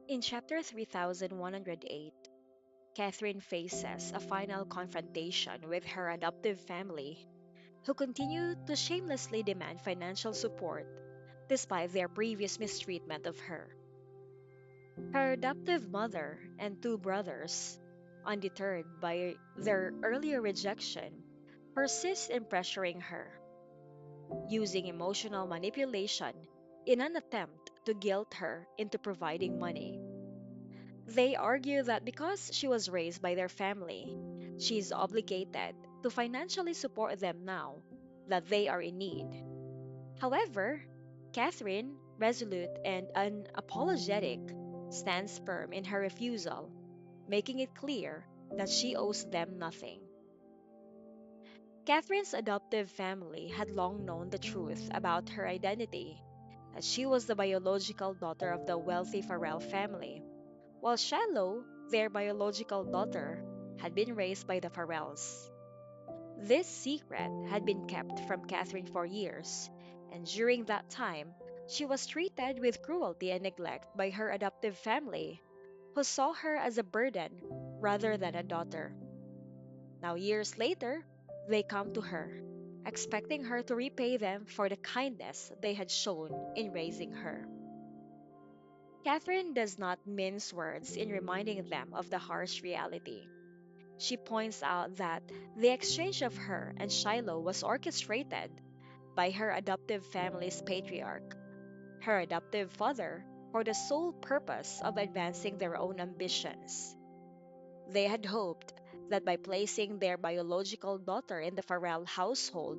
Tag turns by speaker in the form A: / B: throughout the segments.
A: In chapter 3108, Kathryn faces a final confrontation with her adoptive family, who continue to shamelessly demand financial support despite their previous mistreatment of her. Her adoptive mother and two brothers, undeterred by their earlier rejection, persist in pressuring her, using emotional manipulation in an attempt to guilt her into providing money. They argue that because she was raised by their family, she is obligated to financially support them now that they are in need. However, Catherine, resolute and unapologetic, stands firm in her refusal, making it clear that she owes them nothing. Catherine's adoptive family had long known the truth about her identity, that she was the biological daughter of the wealthy Farrell family, while Shiloh, their biological daughter, had been raised by the Farrells. This secret had been kept from Catherine for years, and during that time, she was treated with cruelty and neglect by her adoptive family, who saw her as a burden rather than a daughter. Now, years later, they come to her, expecting her to repay them for the kindness they had shown in raising her. Catherine does not mince words in reminding them of the harsh reality. She points out that the exchange of her and Shiloh was orchestrated by her adoptive family's patriarch, her adoptive father, for the sole purpose of advancing their own ambitions. They had hoped that by placing their biological daughter in the Farrell household,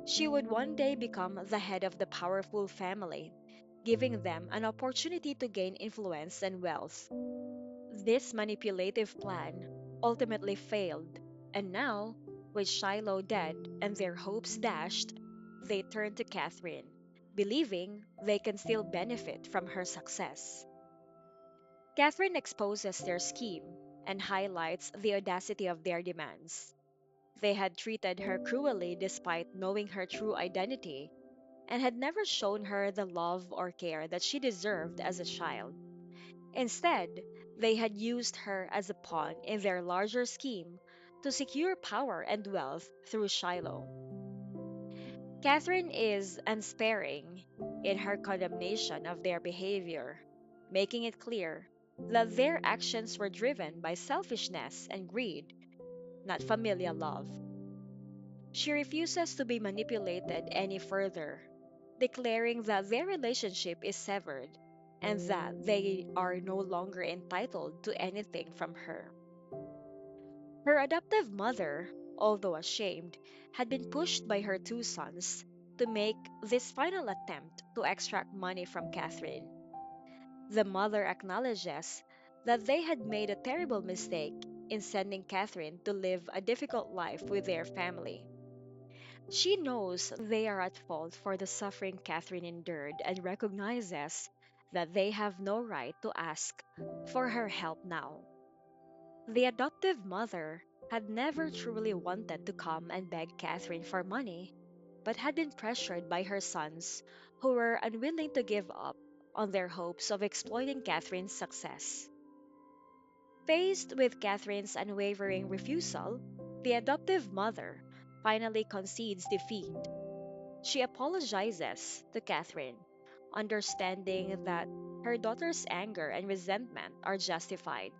A: she would one day become the head of the powerful family, giving them an opportunity to gain influence and wealth. This manipulative plan ultimately failed, and now, with Shiloh dead and their hopes dashed, they turn to Catherine, believing they can still benefit from her success. Catherine exposes their scheme and highlights the audacity of their demands. They had treated her cruelly despite knowing her true identity and had never shown her the love or care that she deserved as a child. Instead, they had used her as a pawn in their larger scheme to secure power and wealth through Shiloh. Catherine is unsparing in her condemnation of their behavior, making it clear that their actions were driven by selfishness and greed, not familial love. She refuses to be manipulated any further, declaring that their relationship is severed and that they are no longer entitled to anything from her. Her adoptive mother, although ashamed, had been pushed by her two sons to make this final attempt to extract money from Catherine. The mother acknowledges that they had made a terrible mistake in sending Catherine to live a difficult life with their family. She knows they are at fault for the suffering Catherine endured and recognizes that they have no right to ask for her help now. The adoptive mother had never truly wanted to come and beg Catherine for money, but had been pressured by her sons, who were unwilling to give up on their hopes of exploiting Catherine's success. Faced with Catherine's unwavering refusal, the adoptive mother finally concedes defeat. She apologizes to Catherine, understanding that her daughter's anger and resentment are justified.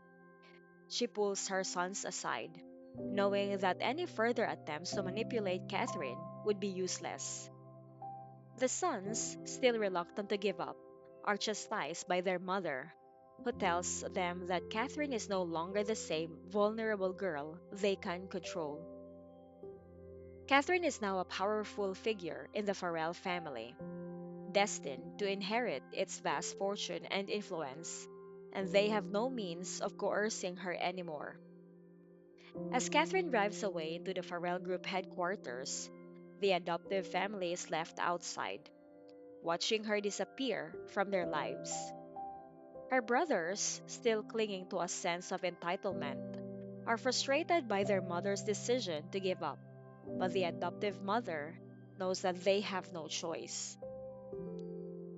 A: She pulls her sons aside, knowing that any further attempts to manipulate Catherine would be useless. The sons, still reluctant to give up, are chastised by their mother, who tells them that Catherine is no longer the same vulnerable girl they can control. Catherine is now a powerful figure in the Farrell family, destined to inherit its vast fortune and influence, and they have no means of coercing her anymore. As Catherine drives away to the Farrell Group headquarters, the adoptive family is left outside, watching her disappear from their lives. Her brothers, still clinging to a sense of entitlement, are frustrated by their mother's decision to give up, but the adoptive mother knows that they have no choice.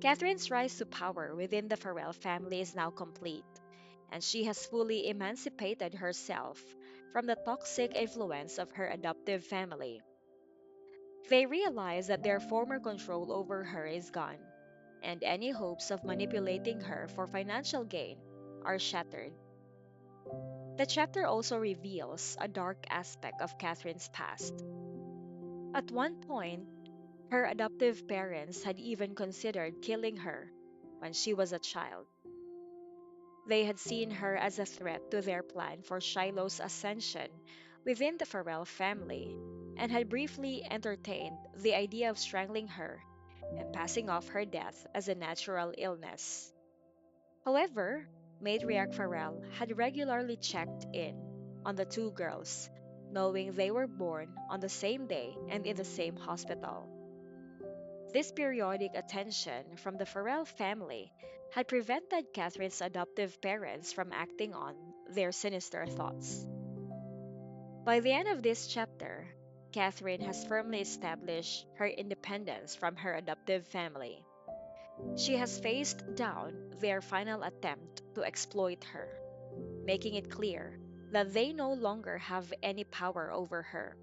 A: Catherine's rise to power within the Farrell family is now complete, and she has fully emancipated herself from the toxic influence of her adoptive family. They realize that their former control over her is gone, and any hopes of manipulating her for financial gain are shattered. The chapter also reveals a dark aspect of Catherine's past. At one point, her adoptive parents had even considered killing her when she was a child. They had seen her as a threat to their plan for Shiloh's ascension within the Farrell family and had briefly entertained the idea of strangling her and passing off her death as a natural illness. However, matriarch Farrell had regularly checked in on the two girls, knowing they were born on the same day and in the same hospital. This periodic attention from the Farrell family had prevented Catherine's adoptive parents from acting on their sinister thoughts. By the end of this chapter, Catherine has firmly established her independence from her adoptive family. She has faced down their final attempt to exploit her, making it clear that they no longer have any power over her.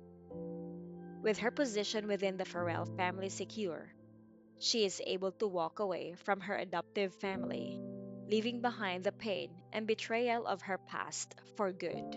A: With her position within the Farrell family secure, she is able to walk away from her adoptive family, leaving behind the pain and betrayal of her past for good.